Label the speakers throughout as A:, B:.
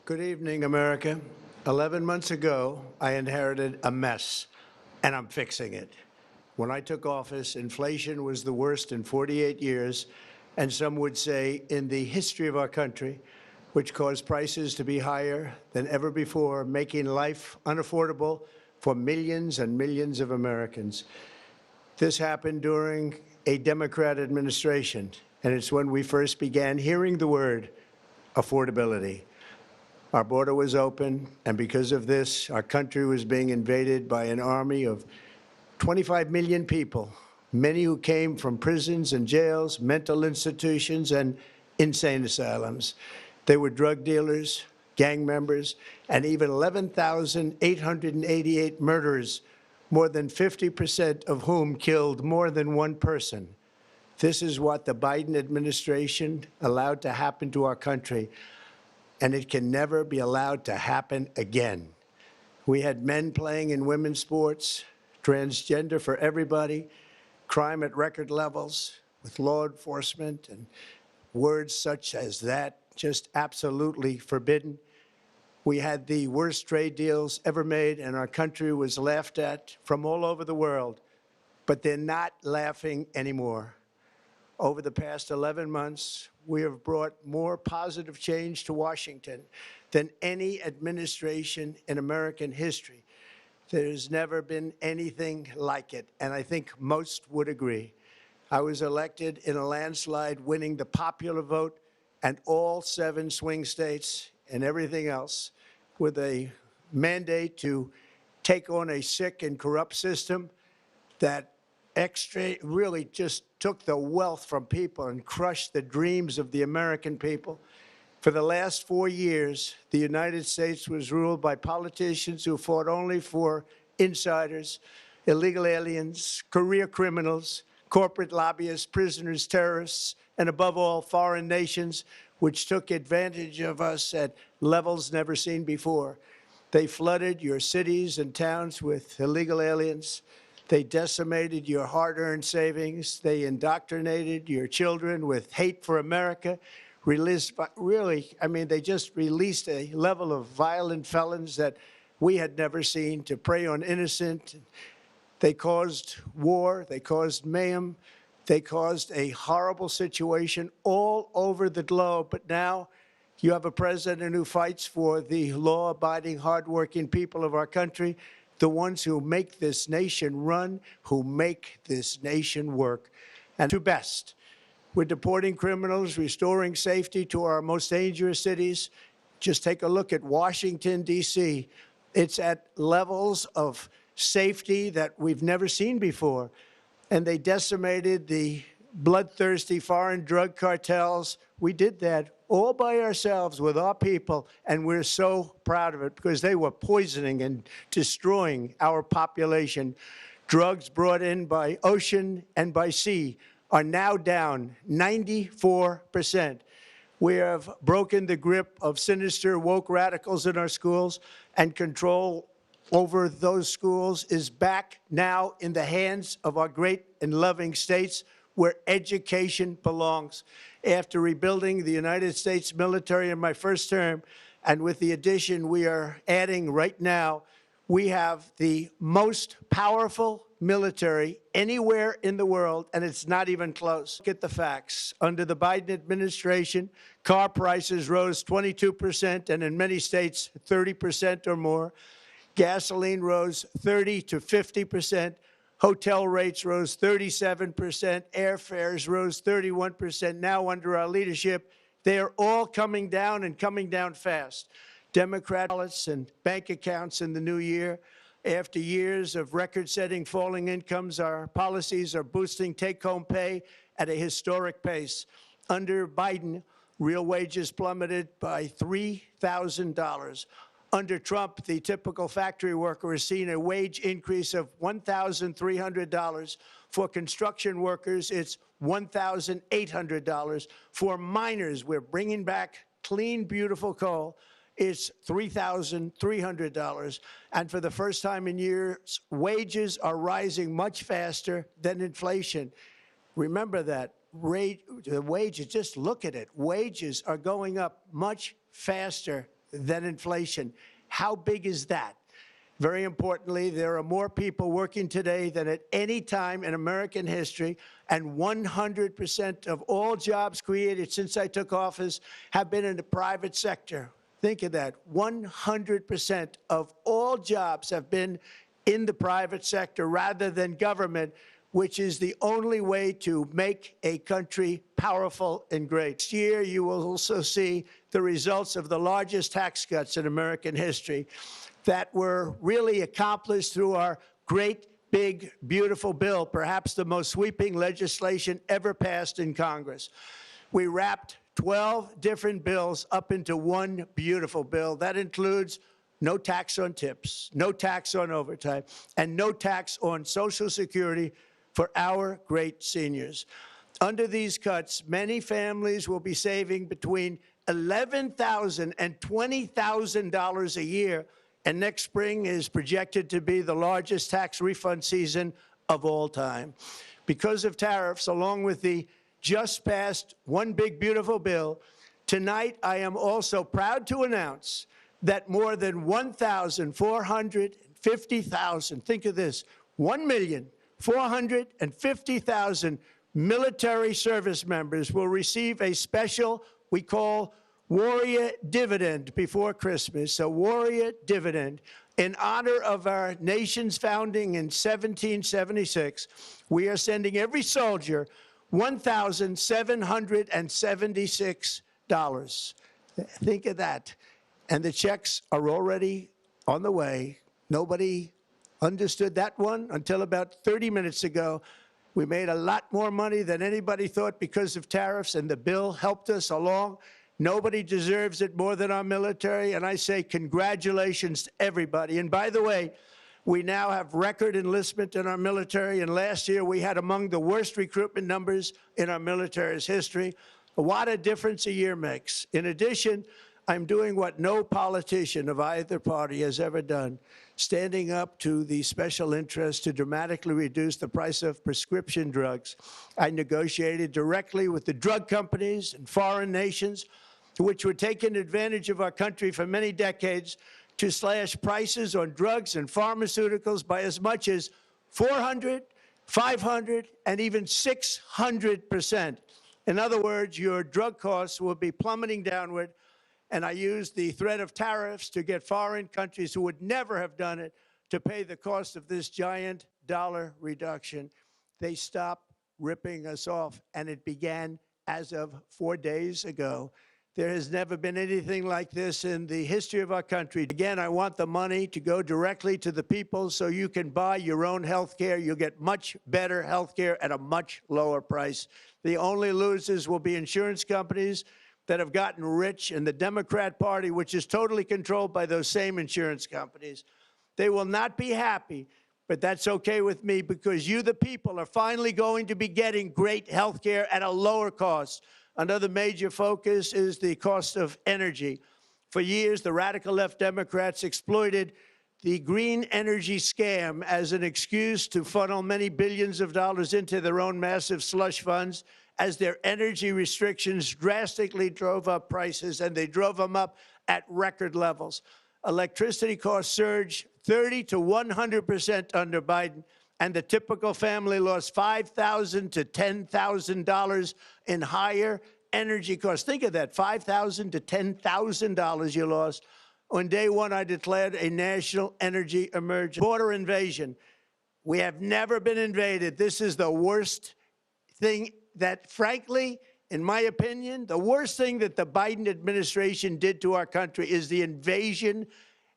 A: Good evening, America. 11 months ago, I inherited a mess, and I'm fixing it. When I took office, inflation was the worst in 48 years, and some would say in the history of our country, which caused prices to be higher than ever before, making life unaffordable for millions and millions of Americans. This happened during a Democrat administration, and it's when we first began hearing the word affordability. Our border was open, and because of this, our country was being invaded by an army of 25 million people, many who came from prisons and jails, mental institutions, and insane asylums. They were drug dealers, gang members, and even 11,888 murderers, more than 50% of whom killed more than one person. This is what the Biden administration allowed to happen to our country, and it can never be allowed to happen again. We had men playing in women's sports, transgender for everybody, crime at record levels with law enforcement, and words such as that just absolutely forbidden. We had the worst trade deals ever made, and our country was laughed at from all over the world. But they're not laughing anymore. Over the past 11 months, we have brought more positive change to Washington than any administration in American history. There's never been anything like it, and I think most would agree. I was elected in a landslide, winning the popular vote and all 7 swing states and everything else, with a mandate to take on a sick and corrupt system that really just took the wealth from people and crushed the dreams of the American people. For the last 4 years, the United States was ruled by politicians who fought only for insiders, illegal aliens, career criminals, corporate lobbyists, prisoners, terrorists, and above all, foreign nations, which took advantage of us at levels never seen before. They flooded your cities and towns with illegal aliens. They decimated your hard-earned savings. They indoctrinated your children with hate for America. They just released a level of violent felons that we had never seen to prey on innocent. They caused war. They caused mayhem. They caused a horrible situation all over the globe. But now you have a president who fights for the law-abiding, hardworking people of our country, the ones who make this nation run, who make this nation work. And to best, we're deporting criminals, restoring safety to our most dangerous cities. Just take a look at Washington, D.C. It's at levels of safety that we've never seen before. And they decimated the bloodthirsty foreign drug cartels. We did that all by ourselves with our people, and we're so proud of it because they were poisoning and destroying our population. Drugs brought in by ocean and by sea are now down 94%. We have broken the grip of sinister woke radicals in our schools, and control over those schools is back now in the hands of our great and loving states, where education belongs. After rebuilding the United States military in my first term, and with the addition we are adding right now, we have the most powerful military anywhere in the world, and it's not even close. Look at the facts. Under the Biden administration, car prices rose 22%, and in many states, 30% or more. Gasoline rose 30 to 50%. Hotel rates rose 37%. Airfares rose 31%. Now, under our leadership, they are all coming down and coming down fast. Democrat ballots and bank accounts in the new year. After years of record-setting falling incomes, our policies are boosting take-home pay at a historic pace. Under Biden, real wages plummeted by $3,000. Under Trump, the typical factory worker has seen a wage increase of $1,300. For construction workers, it's $1,800. For miners, we're bringing back clean, beautiful coal. It's $3,300. And for the first time in years, wages are rising much faster than inflation. Remember that. The wages, just look at it. Wages are going up much faster than inflation. How big is that? Very importantly, there are more people working today than at any time in American history, and 100% of all jobs created since I took office have been in the private sector. Think of that. 100% of all jobs have been in the private sector rather than government, which is the only way to make a country powerful and great. Next year, you will also see the results of the largest tax cuts in American history that were really accomplished through our great, big, beautiful bill, perhaps the most sweeping legislation ever passed in Congress. We wrapped 12 different bills up into one beautiful bill. That includes no tax on tips, no tax on overtime, and no tax on Social Security for our great seniors. Under these cuts, many families will be saving between $11,000 and $20,000 a year, and next spring is projected to be the largest tax refund season of all time. Because of tariffs, along with the just passed One Big Beautiful Bill, tonight I am also proud to announce that more than 1,450,000, think of this, 1,450,000 military service members will receive a special, we call Warrior Dividend before Christmas, a Warrior Dividend. In honor of our nation's founding in 1776, we are sending every soldier $1,776. Think of that. And the checks are already on the way. Nobody understood that one until about 30 minutes ago. We made a lot more money than anybody thought because of tariffs, and the bill helped us along. Nobody deserves it more than our military, and I say congratulations to everybody. And by the way, we now have record enlistment in our military, and last year we had among the worst recruitment numbers in our military's history. What a difference a year makes. In addition, I'm doing what no politician of either party has ever done, standing up to the special interests to dramatically reduce the price of prescription drugs. I negotiated directly with the drug companies and foreign nations, which were taking advantage of our country for many decades, to slash prices on drugs and pharmaceuticals by as much as 400, 500, and even 600%. In other words, your drug costs will be plummeting downward, and I used the threat of tariffs to get foreign countries who would never have done it to pay the cost of this giant dollar reduction. They stopped ripping us off, and it began as of 4 days ago. There has never been anything like this in the history of our country. Again, I want the money to go directly to the people so you can buy your own health care. You'll get much better health care at a much lower price. The only losers will be insurance companies that have gotten rich, and the Democrat Party, which is totally controlled by those same insurance companies. They will not be happy, but that's okay with me, because you, the people, are finally going to be getting great health care at a lower cost. Another major focus is the cost of energy. For years, the radical left Democrats exploited the green energy scam as an excuse to funnel many billions of dollars into their own massive slush funds, as their energy restrictions drastically drove up prices, and they drove them up at record levels. Electricity costs surged 30 to 100% under Biden, and the typical family lost $5,000 to $10,000 in higher energy costs. Think of that, $5,000 to $10,000 you lost. On day one, I declared a national energy emergency. Border invasion. We have never been invaded. This is the worst thing that, frankly, in my opinion, the worst thing that the Biden administration did to our country is the invasion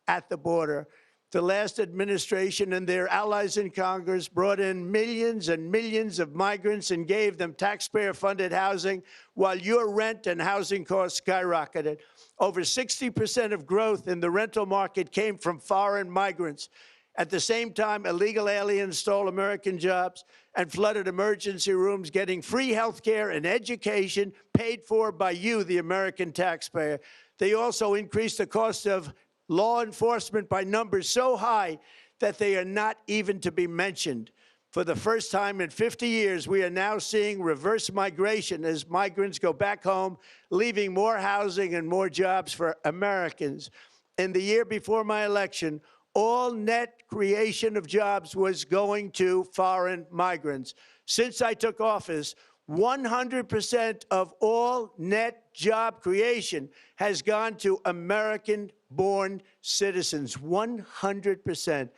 A: at the border. The last administration and their allies in Congress brought in millions and millions of migrants and gave them taxpayer-funded housing, while your rent and housing costs skyrocketed. Over 60% of growth in the rental market came from foreign migrants. At the same time, illegal aliens stole American jobs and flooded emergency rooms, getting free health care and education paid for by you, the American taxpayer. They also increased the cost of law enforcement by numbers so high that they are not even to be mentioned. For the first time in 50 years, we are now seeing reverse migration as migrants go back home, leaving more housing and more jobs for Americans. In the year before my election, all net creation of jobs was going to foreign migrants. Since I took office, 100% of all net job creation has gone to American-born citizens, 100%.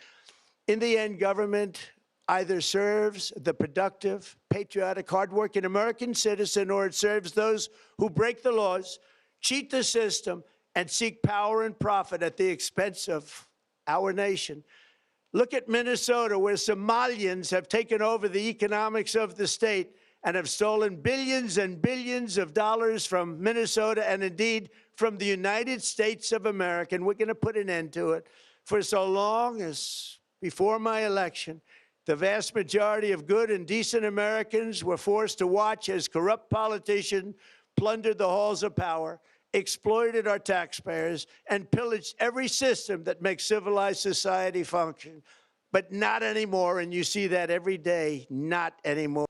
A: In the end, government either serves the productive, patriotic, hardworking American citizen, or it serves those who break the laws, cheat the system, and seek power and profit at the expense of our nation. Look at Minnesota, where Somalians have taken over the economics of the state and have stolen billions and billions of dollars from Minnesota and indeed from the United States of America. And we're going to put an end to it. For so long as before my election, the vast majority of good and decent Americans were forced to watch as corrupt politicians plundered the halls of power, exploited our taxpayers, and pillaged every system that makes civilized society function. But not anymore, and you see that every day, not anymore.